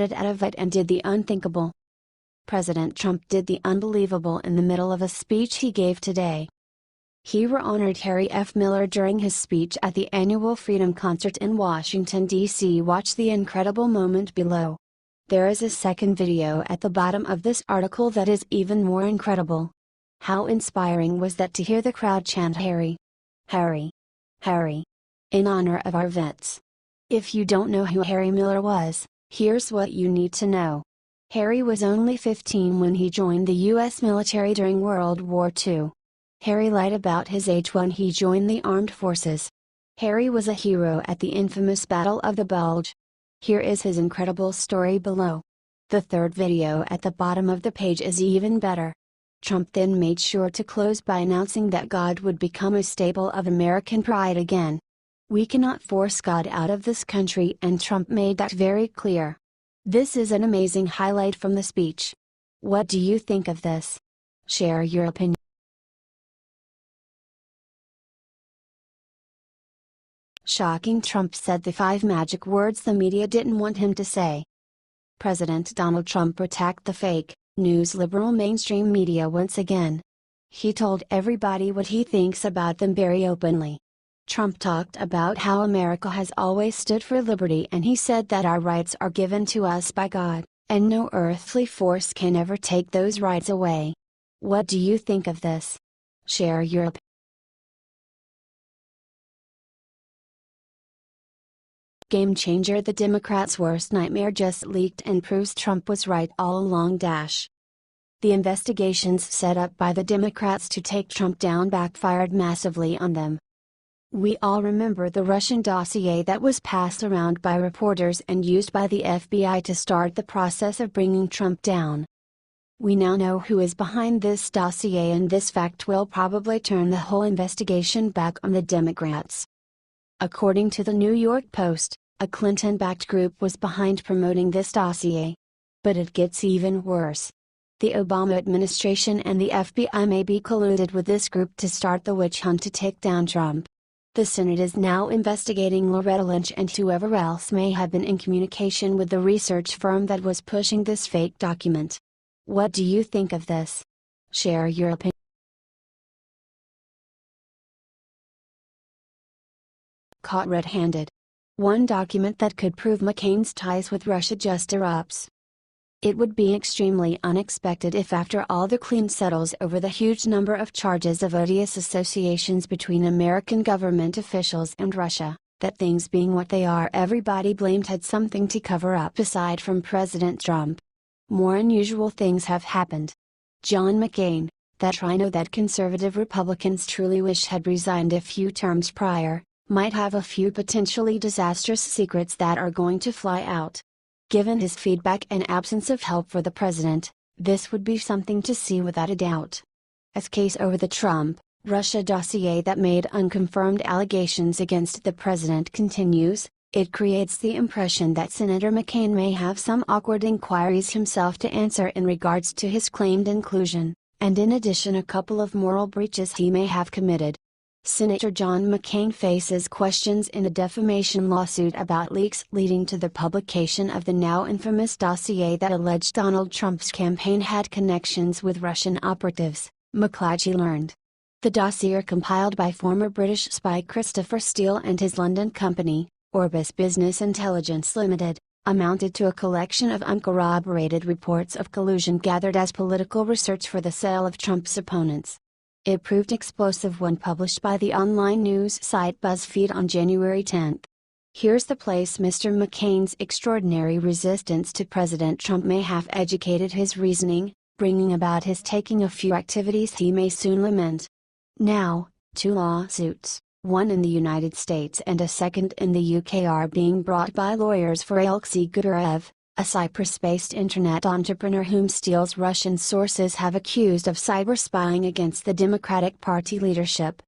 at a vet and did the unthinkable. President Trump did the unbelievable in the middle of a speech he gave today. He honored Harry F. Miller during his speech at the annual Freedom Concert in Washington, D.C. Watch the incredible moment below. There is a second video at the bottom of this article that is even more incredible. How inspiring was that to hear the crowd chant Harry, Harry, Harry, in honor of our vets. If you don't know who Harry Miller was, here's what you need to know. Harry was only 15 when he joined the U.S. military during World War II. Harry lied about his age when he joined the armed forces. Harry was a hero at the infamous Battle of the Bulge. Here is his incredible story below. The third video at the bottom of the page is even better. Trump then made sure to close by announcing that God would become a staple of American pride again. We cannot force God out of this country, and Trump made that very clear. This is an amazing highlight from the speech. What do you think of this? Share your opinion. Shocking, Trump said the 5 magic words the media didn't want him to say. President Donald Trump attacked the fake news liberal mainstream media once again. He told everybody what he thinks about them very openly. Trump talked about how America has always stood for liberty, and he said that our rights are given to us by God, and no earthly force can ever take those rights away. What do you think of this? Share your opinion. Game changer: the Democrats' worst nightmare just leaked and proves Trump was right all along. The investigations set up by the Democrats to take Trump down backfired massively on them. We all remember the Russian dossier that was passed around by reporters and used by the FBI to start the process of bringing Trump down. We now know who is behind this dossier, and this fact will probably turn the whole investigation back on the Democrats. According to the New York Post, a Clinton-backed group was behind promoting this dossier. But it gets even worse. The Obama administration and the FBI may be colluded with this group to start the witch hunt to take down Trump. The Senate is now investigating Loretta Lynch and whoever else may have been in communication with the research firm that was pushing this fake document. What do you think of this? Share your opinion. Caught red-handed. One document that could prove McCain's ties with Russia just erupts. It would be extremely unexpected if, after all the clean settles over the huge number of charges of odious associations between American government officials and Russia, that things being what they are, everybody blamed had something to cover up aside from President Trump. More unusual things have happened. John McCain, that rhino that conservative Republicans truly wish had resigned a few terms prior, might have a few potentially disastrous secrets that are going to fly out. Given his feedback and absence of help for the president, this would be something to see without a doubt. As case over the Trump-Russia dossier that made unconfirmed allegations against the president continues, it creates the impression that Senator McCain may have some awkward inquiries himself to answer in regards to his claimed inclusion, and in addition a couple of moral breaches he may have committed. Senator John McCain faces questions in a defamation lawsuit about leaks leading to the publication of the now infamous dossier that alleged Donald Trump's campaign had connections with Russian operatives, McClatchy learned. The dossier, compiled by former British spy Christopher Steele and his London company, Orbis Business Intelligence Limited, amounted to a collection of uncorroborated reports of collusion gathered as political research for the sale of Trump's opponents. It proved explosive when published by the online news site BuzzFeed on January 10. Here's the place Mr. McCain's extraordinary resistance to President Trump may have educated his reasoning, bringing about his taking a few activities he may soon lament. Now, 2 lawsuits, one in the United States and a second in the UK, are being brought by lawyers for Alexei Gudarev, a Cyprus-based internet entrepreneur whom Steele's Russian sources have accused of cyber-spying against the Democratic Party leadership.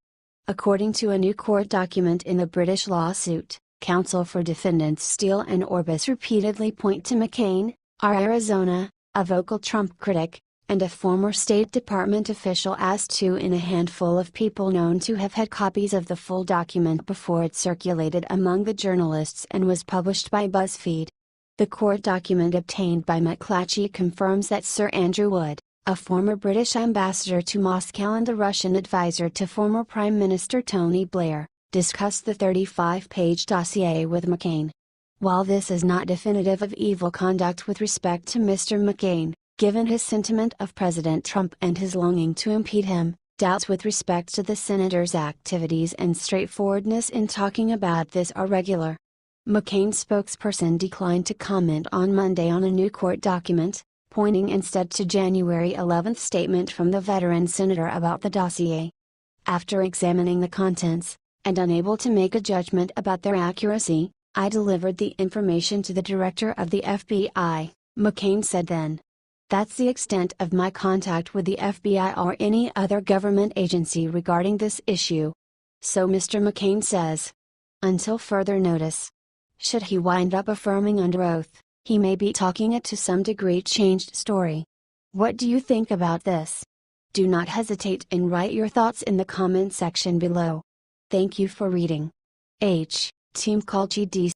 According to a new court document in the British lawsuit, counsel for defendants Steele and Orbis repeatedly point to McCain, our Arizona, a vocal Trump critic, and a former State Department official as two in a handful of people known to have had copies of the full document before it circulated among the journalists and was published by BuzzFeed. The court document obtained by McClatchy confirms that Sir Andrew Wood, a former British ambassador to Moscow and a Russian advisor to former Prime Minister Tony Blair, discussed the 35-page dossier with McCain. While this is not definitive of evil conduct with respect to Mr. McCain, given his sentiment of President Trump and his longing to impede him, doubts with respect to the senator's activities and straightforwardness in talking about this are regular. McCain's spokesperson declined to comment on Monday on a new court document, pointing instead to January 11 statement from the veteran senator about the dossier. After examining the contents, and unable to make a judgment about their accuracy, I delivered the information to the director of the FBI, McCain said then. That's the extent of my contact with the FBI or any other government agency regarding this issue. So Mr. McCain says. Until further notice. Should he wind up affirming under oath, he may be talking a to some degree changed story. What do you think about this? Do not hesitate and write your thoughts in the comment section below. Thank you for reading. Team Culture D.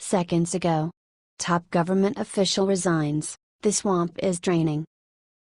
Seconds ago. Top government official resigns, the swamp is draining.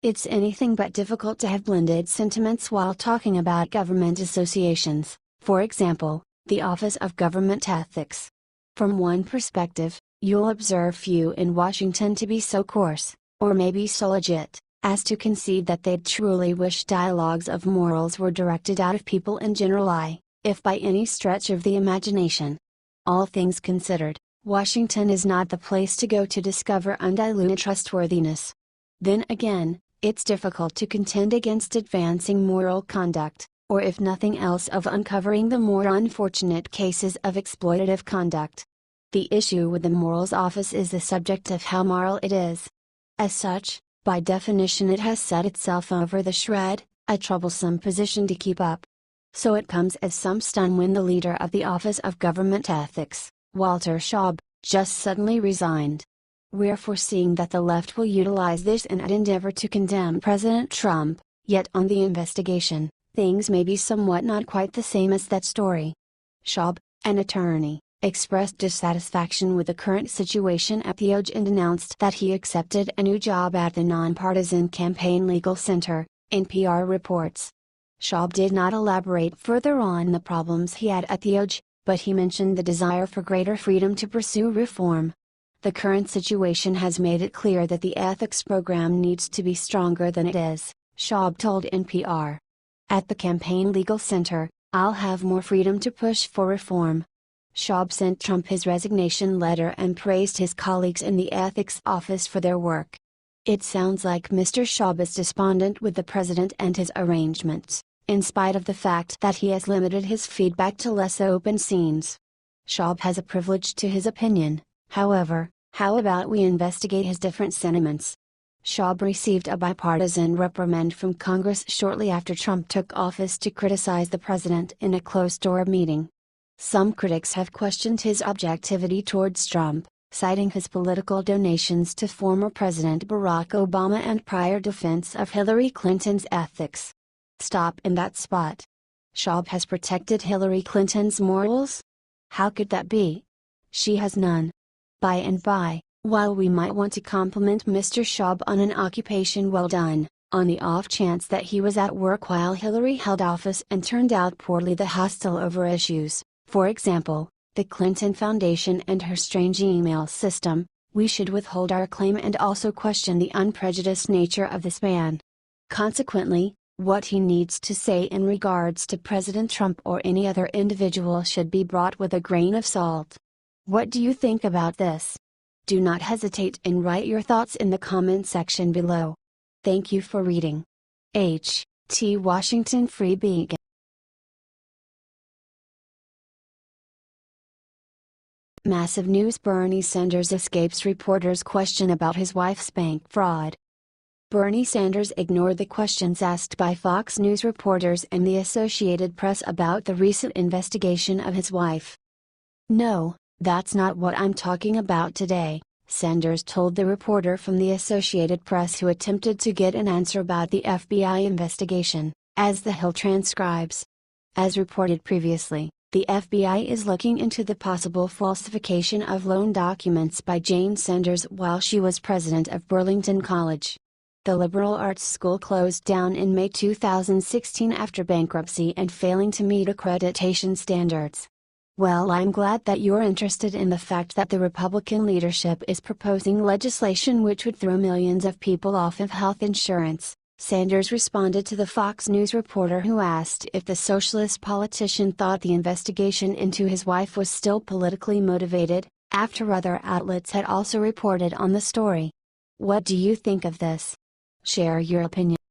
It's anything but difficult to have blended sentiments while talking about government associations, for example, the Office of Government Ethics. From one perspective, you'll observe few in Washington to be so coarse, or maybe so legit, as to concede that they'd truly wish dialogues of morals were directed out of people in general, if by any stretch of the imagination. All things considered, Washington is not the place to go to discover undiluted trustworthiness. Then again, it's difficult to contend against advancing moral conduct, or if nothing else of uncovering the more unfortunate cases of exploitative conduct. The issue with the Morals Office is the subject of how moral it is. As such, by definition it has set itself over the shred, a troublesome position to keep up. So it comes as some stun when the leader of the Office of Government Ethics, Walter Shaub, just suddenly resigned. We're foreseeing that the left will utilize this in an endeavor to condemn President Trump, yet on the investigation, things may be somewhat not quite the same as that story. Shaub, an attorney, expressed dissatisfaction with the current situation at the OJ and announced that he accepted a new job at the nonpartisan Campaign Legal Center, NPR reports. Shaub did not elaborate further on the problems he had at the OJ, but he mentioned the desire for greater freedom to pursue reform. The current situation has made it clear that the ethics program needs to be stronger than it is, Shaub told NPR. At the Campaign Legal Center, I'll have more freedom to push for reform. Shaub sent Trump his resignation letter and praised his colleagues in the ethics office for their work. It sounds like Mr. Shaub is despondent with the president and his arrangements, in spite of the fact that he has limited his feedback to less open scenes. Shaub has a privilege to his opinion, however. How about we investigate his different sentiments? Shaub received a bipartisan reprimand from Congress shortly after Trump took office to criticize the president in a closed-door meeting. Some critics have questioned his objectivity towards Trump, citing his political donations to former President Barack Obama and prior defense of Hillary Clinton's ethics. Stop in that spot. Shaub has protected Hillary Clinton's morals? How could that be? She has none. By and by, while we might want to compliment Mr. Shaub on an occupation well done, on the off chance that he was at work while Hillary held office and turned out poorly the hostile over issues, for example, the Clinton Foundation and her strange email system, we should withhold our claim and also question the unprejudiced nature of this man. Consequently, what he needs to say in regards to President Trump or any other individual should be brought with a grain of salt. What do you think about this? Do not hesitate and write your thoughts in the comment section below. Thank you for reading. Washington Free Beacon. Massive news: Bernie Sanders escapes reporters' question about his wife's bank fraud. Bernie Sanders ignored the questions asked by Fox News reporters and the Associated Press about the recent investigation of his wife. "No, that's not what I'm talking about today," Sanders told the reporter from the Associated Press who attempted to get an answer about the FBI investigation, as The Hill transcribes. As reported previously, The FBI is looking into the possible falsification of loan documents by Jane Sanders while she was president of Burlington College. The liberal arts school closed down in May 2016 after bankruptcy and failing to meet accreditation standards. Well, I'm glad that you're interested in the fact that the Republican leadership is proposing legislation which would throw millions of people off of health insurance, Sanders responded to the Fox News reporter who asked if the socialist politician thought the investigation into his wife was still politically motivated, after other outlets had also reported on the story. What do you think of this? Share your opinion.